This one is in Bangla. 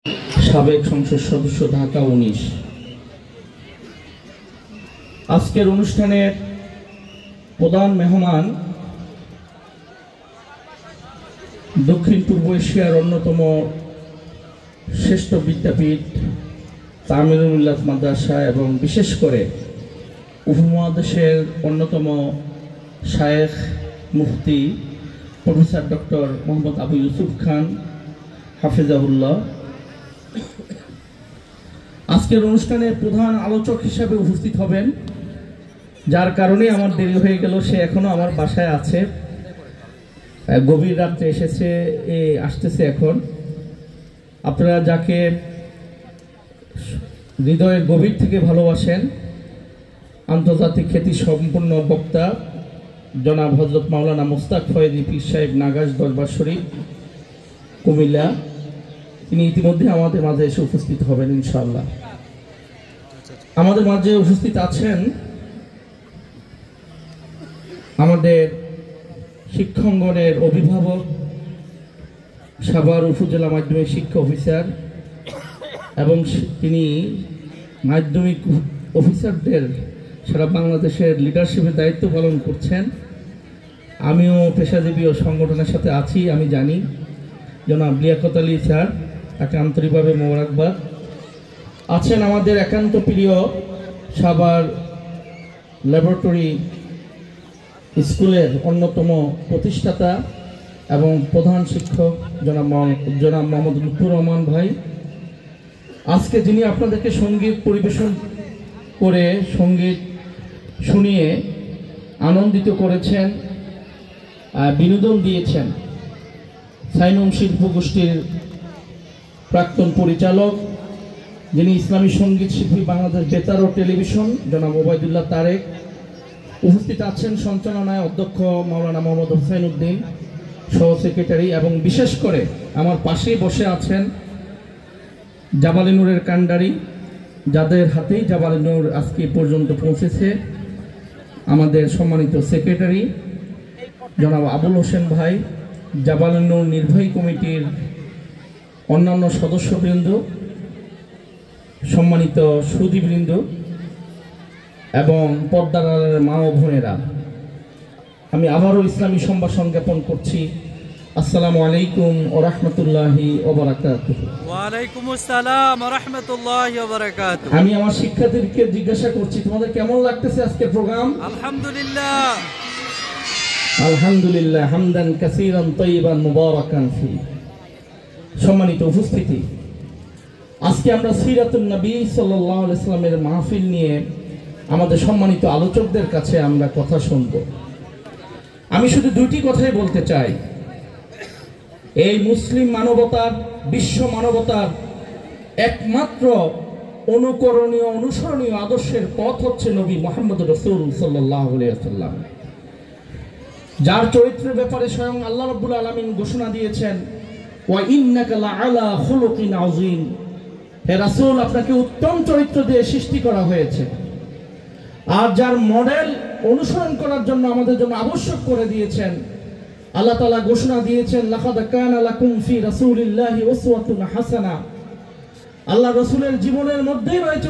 সাবেক সংসদ সদস্য, ঢাকা 19। আজকের অনুষ্ঠানের প্রধান মেহমান দক্ষিণ পূর্ব এশিয়ার অন্যতম শ্রেষ্ঠ বিদ্যাপীঠ তামিলুল মিল্লাত মাদ্রাসা এবং বিশেষ করে উপমহাদেশের অন্যতম শায়েখ মুফতি প্রফেসর ডক্টর মোহাম্মদ আবু ইউসুফ খান হাফিজাহুল্লাহ আজকের অনুষ্ঠানের প্রধান আলোচক হিসাবে উপস্থিত হবেন, যার কারণে আমার দেরি হয়ে গেল। সে এখনো আমার বাসায় আছে, গভীর রাত্রে এসেছে, আসতেছে এখন। আপনারা যাকে হৃদয়ের গভীর থেকে ভালোবাসেন, আন্তর্জাতিক খ্যাতি সম্পন্ন বক্তা জনাব হযরত মাওলানা মুস্তাক ফয়েজী পীর সাহেব, নাগাজ দরবার শরীফ, কুমিল্লা, তিনি ইতিমধ্যে আমাদের মাঝে এসে উপস্থিত হবেন ইনশাআল্লাহ। আমাদের মাঝে উপস্থিত আছেন আমাদের শিক্ষাঙ্গনের অভিভাবক, সাভার উপজেলা মাধ্যমিক শিক্ষা অফিসার, এবং তিনি মাধ্যমিক অফিসারদের সারা বাংলাদেশের লিডারশিপের দায়িত্ব পালন করছেন। আমিও পেশাজীবী ও সংগঠনের সাথে আছি, আমি জানি। জনাব লিয়াকত আলী স্যার, তাকে আন্তরিকভাবে মোবারকবাদ। আছেন আমাদের একান্ত প্রিয় সাভার ল্যাবরেটরি স্কুলের অন্যতম প্রতিষ্ঠাতা এবং প্রধান শিক্ষক জনাব মোহাম্মদ লুৎফুর রহমান ভাই। আজকে যিনি আপনাদেরকে সঙ্গীত পরিবেশন করে সঙ্গীত শুনিয়ে আনন্দিত করেছেন, বিনোদন দিয়েছেন, সাইনুম শিল্প গোষ্ঠীর প্রাক্তন পরিচালক, যিনি ইসলামী সঙ্গীত শিল্পী বাংলাদেশ বেতার ও টেলিভিশন জনাব ওবায়দুল্লাহ তারেক। উপস্থিত আছেন সঞ্চালনায় অধ্যক্ষ মাওলানা মোহাম্মদ হুসাইন উদ্দিন, সহ সেক্রেটারি, এবং বিশেষ করে আমার পাশেই বসে আছেন জাবালে নূরের কান্ডারি, যাদের হাতেই জাবালে নূর আজকে পর্যন্ত পৌঁছেছে, আমাদের সম্মানিত সেক্রেটারি জনাব আবুল হোসেন ভাই, জাবালে নূর নির্বাহী কমিটির অন্যান্য সদস্যবৃন্দ, সম্মানিত সুধীবৃন্দ এবং পর্দার আড়ালের মা ও বোনেরা, আমি আবারও ইসলামী সম্ভাষণ জ্ঞাপন করছি। আসসালামু আলাইকুম ওয়া রাহমাতুল্লাহি ওয়া বারাকাতুহু। ওয়া আলাইকুম আসসালাম ওয়া রাহমাতুল্লাহি ওয়া বারাকাতুহু। আমি আমার শিক্ষার্থীদেরকে জিজ্ঞাসা করছি, তোমাদের কেমন লাগতেছে আজকের প্রোগ্রাম? আলহামদুলিল্লাহ, আলহামদুলিল্লাহ, হামদান কাসীরান তাইয়িবান মুবারাকান ফি। সম্মানিত উপস্থিতি, আজকে আমরা সিরাতুন নবী সাল্লাল্লাহু আলাইহি ওয়াসাল্লামের মাহফিল নিয়ে আমাদের সম্মানিত আলোচকদের কাছে আমরা কথা শুনব। আমি শুধু দুটি কথাই বলতে চাই। এই মুসলিম মানবতার, বিশ্ব মানবতার একমাত্র অনুকরণীয়, অনুসরণীয় আদর্শের পথ হচ্ছে নবী মুহাম্মদ রাসূল সাল্লাল্লাহু আলাইহি ওয়াসাল্লাম, যার চরিত্রের ব্যাপারে স্বয়ং আল্লাহ রাব্বুল আলামিন ঘোষণা দিয়েছেন, ওয়া ইন্নাকা লাআলা খুলুকিন আযীম। হে রাসূল, আপনাকে উত্তম চরিত্র দিয়ে সৃষ্টি করা হয়েছে। আর যার মডেল অনুসরণ করার জন্য আমাদের জন্য আবশ্যক করে দিয়েছেন, আল্লাহ তাআলা ঘোষণা দিয়েছেন, লাকাদ কানা লাকুম ফি রাসূলিল্লাহি উসওয়াতুন হাসানাহ। আল্লাহ রাসূলের জীবনের মধ্যেই রয়েছে